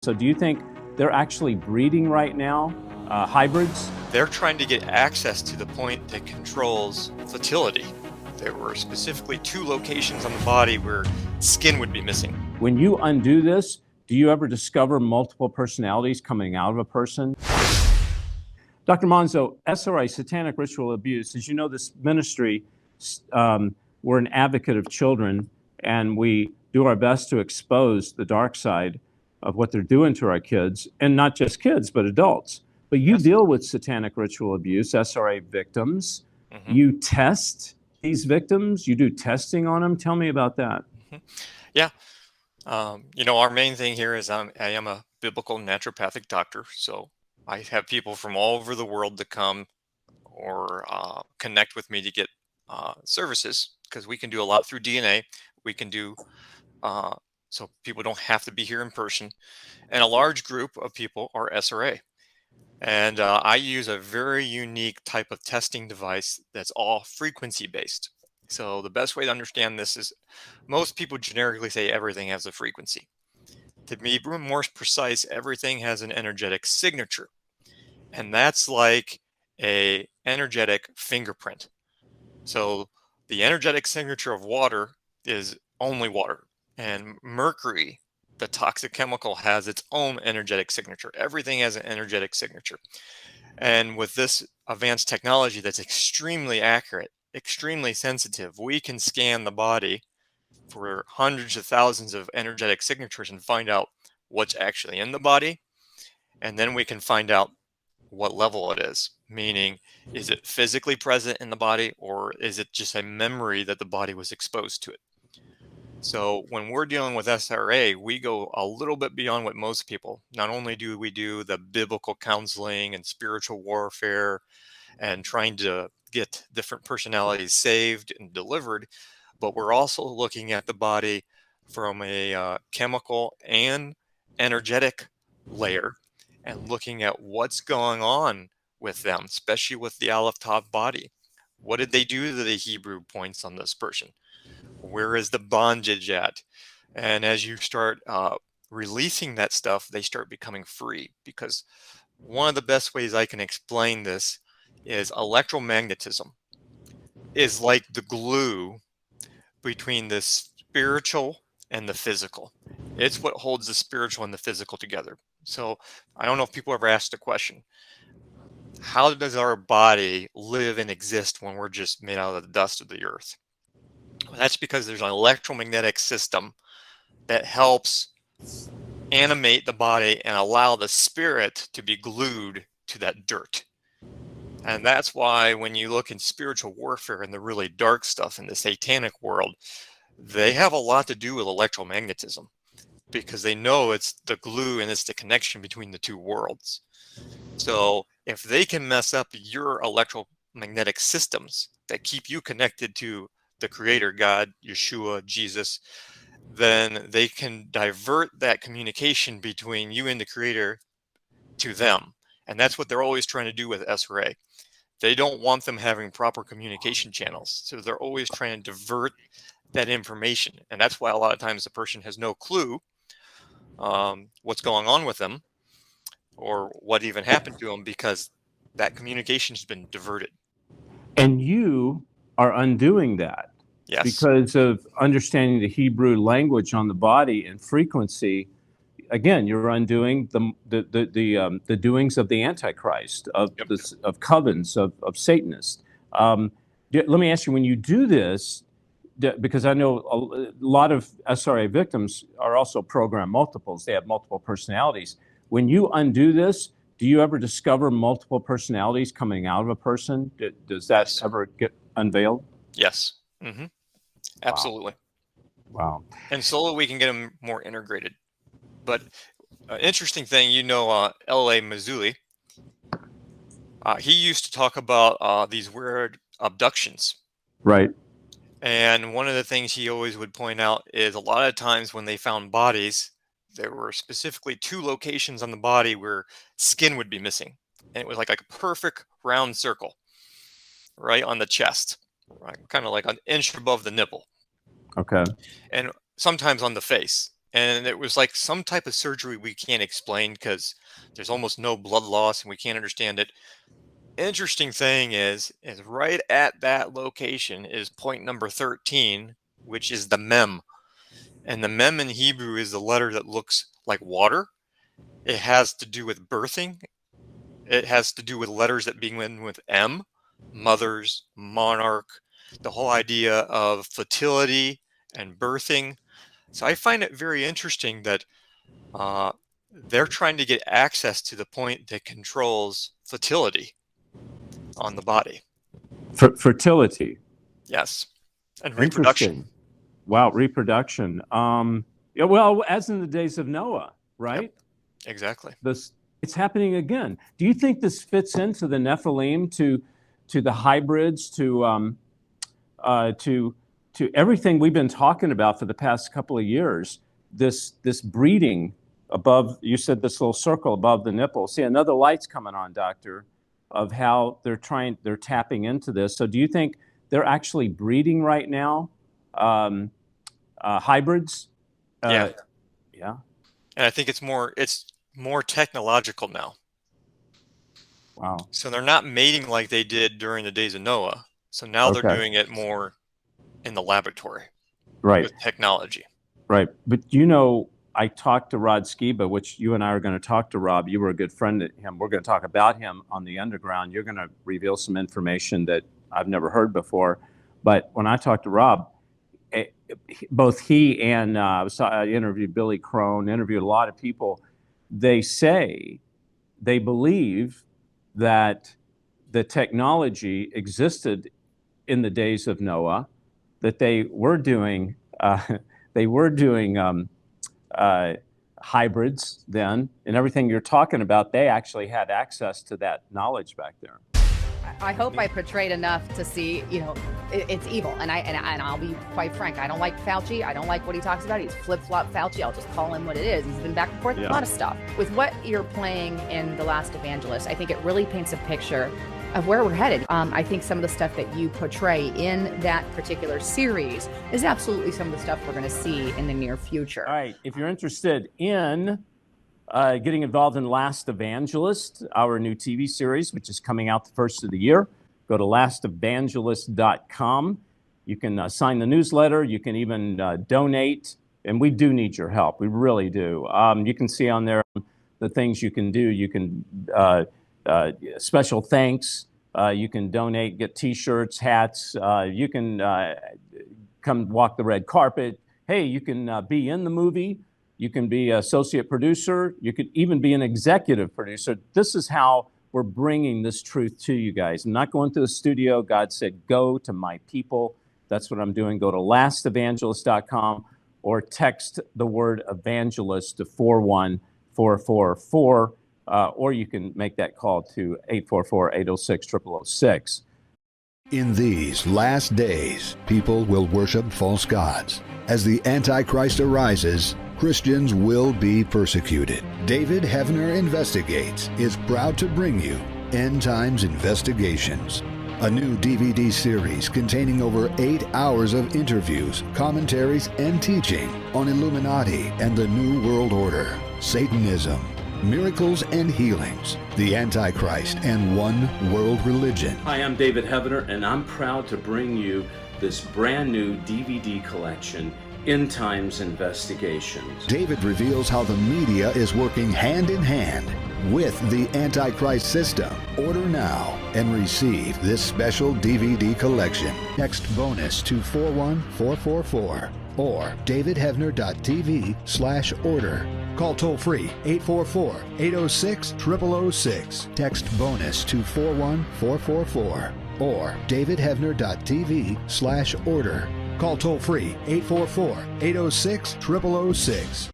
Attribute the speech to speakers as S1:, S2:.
S1: So do you think they're actually breeding right now, hybrids?
S2: They're trying to get access to the point that controls fertility. There were specifically 2 locations on the body where skin would be missing.
S1: When you undo this, do you ever discover multiple personalities coming out of a person? Dr. Monzo, SRA, satanic ritual abuse, as you know, this ministry, we're an advocate of children, and we do our best to expose the dark side of what they're doing to our kids, and not just kids, but adults. But you
S2: Yes.
S1: deal with satanic ritual abuse, SRA victims.
S2: Mhm.
S1: You test these victims, you do testing on them. Tell me about that.
S2: Mhm. Yeah. Our main thing here is I am a biblical naturopathic doctor, so I have people from all over the world that come or connect with me to get services because we can do a lot through DNA. We can do uh, so people don't have to be here in person. And a large group of people are SRA. And I use a very unique type of testing device that's all frequency based. So the best way to understand this is most people generically say everything has a frequency. To be more precise, everything has an energetic signature. And that's like a energetic fingerprint. So the energetic signature of water is only water. And mercury, the toxic chemical, has its own energetic signature. Everything has an energetic signature. And with this advanced technology that's extremely accurate, extremely sensitive, we can scan the body for hundreds of thousands of energetic signatures and find out what's actually in the body. And then we can find out what level it is, meaning, is it physically present in the body or is it just a memory that the body was exposed to it? So when we're dealing with SRA, we go a little bit beyond what most people. Not only do we do the biblical counseling and spiritual warfare and trying to get different personalities saved and delivered, but we're also looking at the body from a chemical and energetic layer and looking at what's going on with them, especially with the Aleph Tav body. What did they do to the Hebrew points on this person? Where is the bondage at? And as you start releasing that stuff, they start becoming free. Because one of the best ways I can explain this is electromagnetism is like the glue between the spiritual and the physical. It's what holds the spiritual and the physical together. So I don't know if people ever asked the question, how does our body live and exist when we're just made out of the dust of the earth? Well, that's because there's an electromagnetic system that helps animate the body and allow the spirit to be glued to that dirt. And that's why when you look in spiritual warfare and the really dark stuff in the satanic world, they have a lot to do with electromagnetism because they know it's the glue and it's the connection between the two worlds. So if they can mess up your electromagnetic systems that keep you connected to the creator, God, Yeshua, Jesus, then they can divert that communication between you and the creator to them. And that's what they're always trying to do with SRA. They don't want them having proper communication channels. So they're always trying to divert that information. And that's why a lot of times the person has no clue what's going on with them or what even happened to them because that communication has been diverted.
S1: And you are undoing that
S2: Yes.
S1: because of understanding the Hebrew language on the body and frequency. Again, you're undoing the doings of the Antichrist,
S2: Yep.
S1: of covens, of Satanists. Let me ask you: when you do this, because I know a lot of SRA victims are also program multiples; they have multiple personalities. When you undo this, do you ever discover multiple personalities coming out of a person? Does that
S2: Yes.
S1: ever get unveiled?
S2: Yes. Hmm.
S1: Wow,
S2: Absolutely.
S1: wow.
S2: And slowly we can get them more integrated. But interesting thing, L.A. Marzulli, he used to talk about these weird abductions.
S1: Right.
S2: And one of the things he always would point out is a lot of times when they found bodies, there were specifically 2 locations on the body where skin would be missing. And it was like a perfect round circle, right on the chest, right? Kind of like an inch above the nipple,
S1: Okay.
S2: and sometimes on the face. and it was like some type of surgery we can't explain because there's almost no blood loss and we can't understand it. Interesting thing is right at that location is point number 13, which is the mem. And the mem in Hebrew is the letter that looks like water. It has to do with birthing. It has to do with letters that begin with M, mothers, monarch, the whole idea of fertility and birthing. So I find it very interesting that they're trying to get access to the point that controls fertility on the body.
S1: Fertility.
S2: Yes. And reproduction.
S1: Interesting. Wow, reproduction. Yeah, well, as in the days of Noah, right?
S2: Yep, exactly.
S1: It's happening again. Do you think this fits into the Nephilim, to the hybrids, to everything we've been talking about for the past couple of years? This breeding above, you said this little circle above the nipple. See, another light's coming on, Doctor, of how they're tapping into this. So do you think they're actually breeding right now? Hybrids?
S2: Yeah.
S1: Yeah.
S2: And I think it's more technological now.
S1: Wow.
S2: So they're not mating like they did during the days of Noah. So now they're doing it more in the laboratory.
S1: Right.
S2: With technology.
S1: Right. But I talked to Rod Skiba, which you and I are going to talk to Rob. You were a good friend of him. We're going to talk about him on the Underground. You're going to reveal some information that I've never heard before. But when I talked to Rob, both he and I interviewed Billy Crone, interviewed a lot of people. They say they believe that the technology existed in the days of Noah, that they were doing hybrids then, and everything you're talking about. They actually had access to that knowledge back there.
S3: I hope I portrayed enough to see, it's evil. And I'll be quite frank. I don't like Fauci. I don't like what he talks about. He's flip-flop Fauci. I'll just call him what it is. He's been back and forth with a lot of stuff. With what you're playing in The Last Evangelist, I think it really paints a picture of where we're headed. I think some of the stuff that you portray in that particular series is absolutely some of the stuff we're going to see in the near future.
S1: All right. If you're interested in getting involved in Last Evangelist, our new TV series, which is coming out the first of the year, go to lastevangelist.com. You can sign the newsletter. You can even donate. And we do need your help. We really do. You can see on there the things you can do. You can special thanks. You can donate, get T-shirts, hats. You can come walk the red carpet. Hey, you can be in the movie. You can be an associate producer. You could even be an executive producer. This is how we're bringing this truth to you guys. I'm not going to the studio. God said, go to my people. That's what I'm doing. Go to lastevangelist.com or text the word evangelist to 41444, or you can make that call to 844-806-0006.
S4: In these last days, people will worship false gods. As the Antichrist arises, Christians will be persecuted. David Heavener Investigates is proud to bring you End Times Investigations, a new DVD series containing over 8 hours of interviews, commentaries, and teaching on Illuminati and the New World Order, Satanism, miracles and healings, the Antichrist, and one world religion.
S1: Hi, I'm David Heavener, and I'm proud to bring you this brand new DVD collection, End Times Investigations.
S4: David reveals how the media is working hand in hand with the Antichrist system. Order now and receive this special DVD collection. Text bonus to 41444 or davidheavener.tv/order. Call toll free 844-806-0006. Text bonus to 41444 or davidheavener.tv/order. Call toll free 844-806-0006.